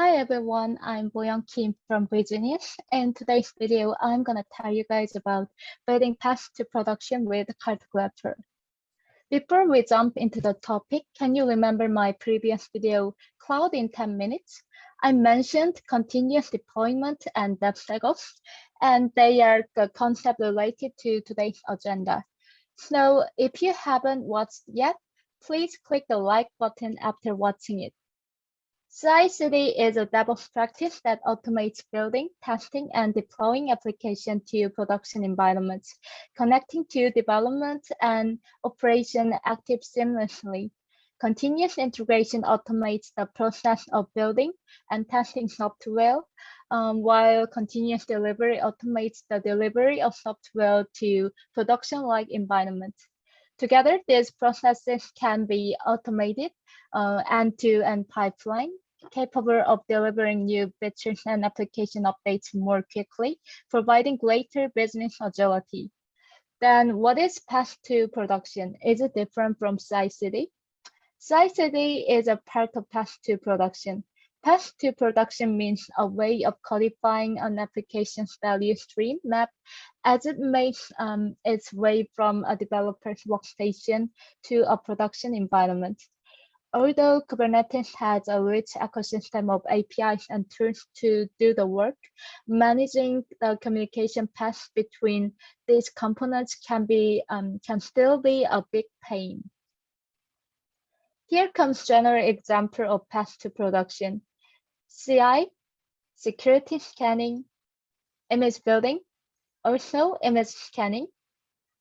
Hi everyone, I'm Boyoung Kim from Virginius. In today's video, I'm gonna tell you guys about building paths to production with Cartographer. Before we jump into the topic, can you remember my previous video, Cloud in 10 minutes? I mentioned continuous deployment and DevSecOps, and they are the concept related to today's agenda. So if you haven't watched yet, please click the like button after watching it. CI/CD is a DevOps practice that automates building, testing, and deploying applications to production environments, connecting to development and operation active seamlessly. Continuous integration automates the process of building and testing software, while continuous delivery automates the delivery of software to production-like environments. Together, these processes can be automated end-to-end pipeline, capable of delivering new features and application updates more quickly, providing greater business agility. Then what is path to production? Is it different from CI/CD? CI/CD is a part of path to production. Path to production means a way of codifying an application's value stream map as it makes its way from a developer's workstation to a production environment. Although Kubernetes has a rich ecosystem of APIs and tools to do the work, managing the communication paths between these components can still be a big pain. Here comes general example of path to production. CI, security scanning, image building, also image scanning,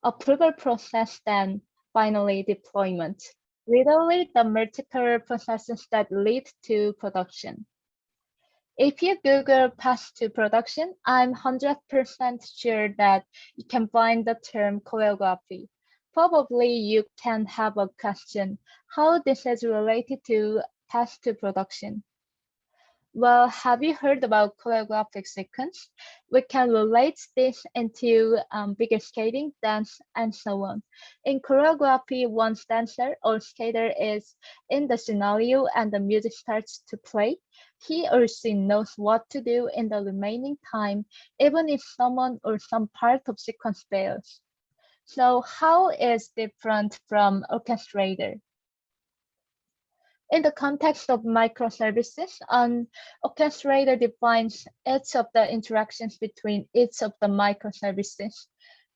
approval process, then finally deployment. Literally the multiple processes that lead to production. If you Google path to production, I'm 100% sure that you can find the term choreography. Probably you can have a question, how this is related to path to production. Well, have you heard about choreographic sequence? We can relate this into figure skating, dance, and so on. In choreography, once dancer or skater is in the scenario and the music starts to play, he or she knows what to do in the remaining time, even if someone or some part of sequence fails. So how is different from orchestrator? In the context of microservices, an orchestrator defines each of the interactions between each of the microservices.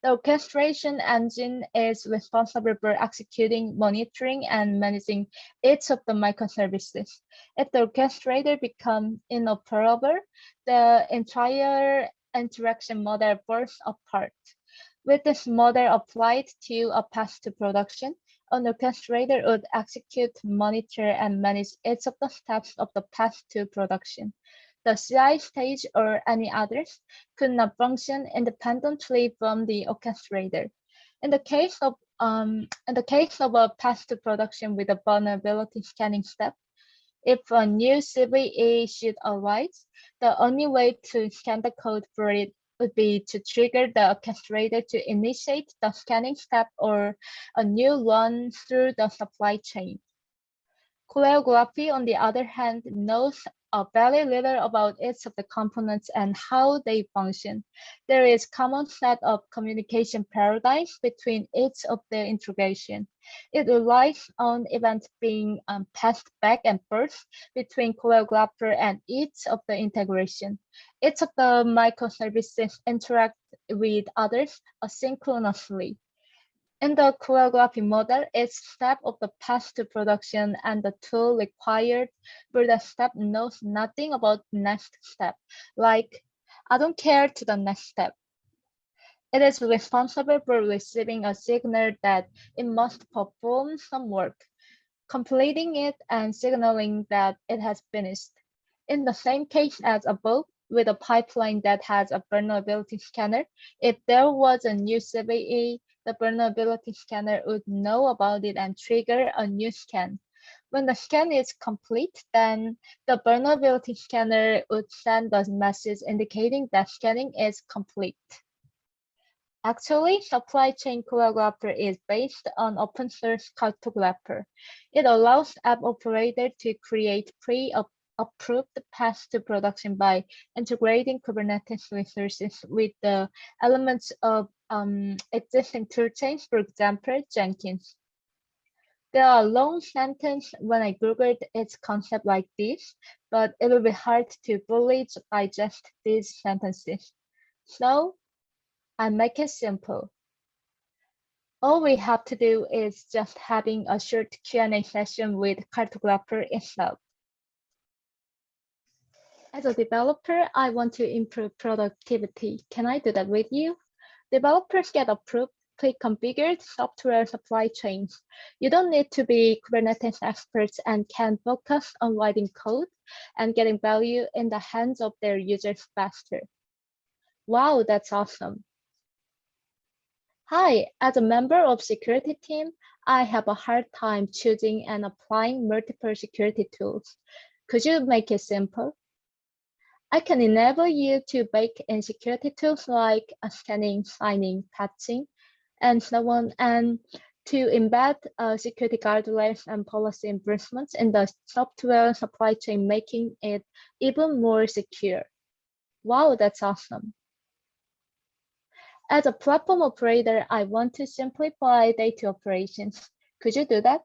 The orchestration engine is responsible for executing, monitoring, and managing each of the microservices. If the orchestrator becomes inoperable, the entire interaction model falls apart. With this model applied to a path to production, an orchestrator would execute, monitor, and manage each of the steps of the path to production. The CI stage or any others could not function independently from the orchestrator. In the case of a path to production with a vulnerability scanning step, if a new CVE should arise, the only way to scan the code for it would be to trigger the orchestrator to initiate the scanning step or a new run through the supply chain. Choreography, on the other hand, knows very little about each of the components and how they function. There is common set of communication paradigms between each of the integration. It relies on events being passed back and forth between choreographer and each of the integration. Each of the microservices interact with others asynchronously. In the choreography model, each step of the path to production and the tool required for the step knows nothing about the next step, like, I don't care to the next step. It is responsible for receiving a signal that it must perform some work, completing it and signaling that it has finished. In the same case as above, with a pipeline that has a vulnerability scanner, if there was a new CVE, the vulnerability scanner would know about it and trigger a new scan. When the scan is complete, then the vulnerability scanner would send a message indicating that scanning is complete. Actually, Supply Chain Choreographer is based on open source Cartographer. It allows app operator to create approved path to production by integrating Kubernetes resources with the elements of existing toolchains, for example, Jenkins. There are long sentences when I Googled its concept like this, but it will be hard to fully digest these sentences. So I make it simple. All we have to do is just having a short Q&A session with Cartographer itself. As a developer, I want to improve productivity. Can I do that with you? Developers get approved pre-configured software supply chains. You don't need to be Kubernetes experts and can focus on writing code and getting value in the hands of their users faster. Wow, that's awesome. Hi, as a member of security team, I have a hard time choosing and applying multiple security tools. Could you make it simple? I can enable you to bake in security tools like scanning, signing, patching, and so on, and to embed security guardrails and policy enforcements in the software supply chain, making it even more secure. Wow, that's awesome. As a platform operator, I want to simplify data operations. Could you do that?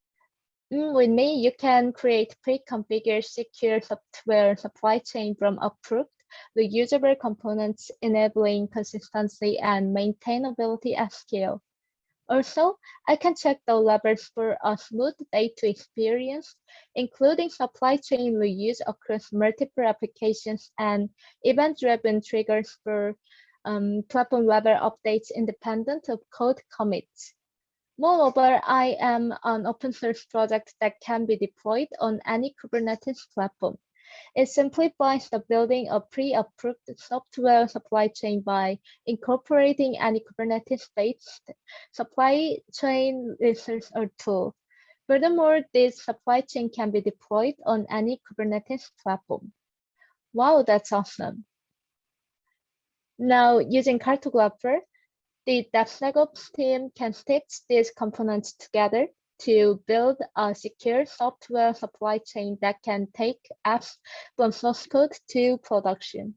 With me, you can create pre-configured secure software supply chain from approved reusable components, enabling consistency and maintainability at scale. Also, I can check the levels for a smooth data experience, including supply chain reuse across multiple applications and event-driven triggers for platform level updates independent of code commits. Moreover, I am an open source project that can be deployed on any Kubernetes platform. It simplifies the building of pre-approved software supply chain by incorporating any Kubernetes-based supply chain resource or tool. Furthermore, this supply chain can be deployed on any Kubernetes platform. Wow, that's awesome. Now, using Cartographer, the DevSecOps team can stitch these components together to build a secure software supply chain that can take apps from source code to production.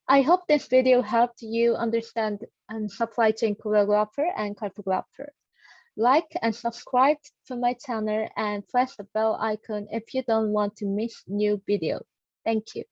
I hope this video helped you understand supply chain choreographer and Cartographer. Like and subscribe to my channel and press the bell icon if you don't want to miss new videos. Thank you.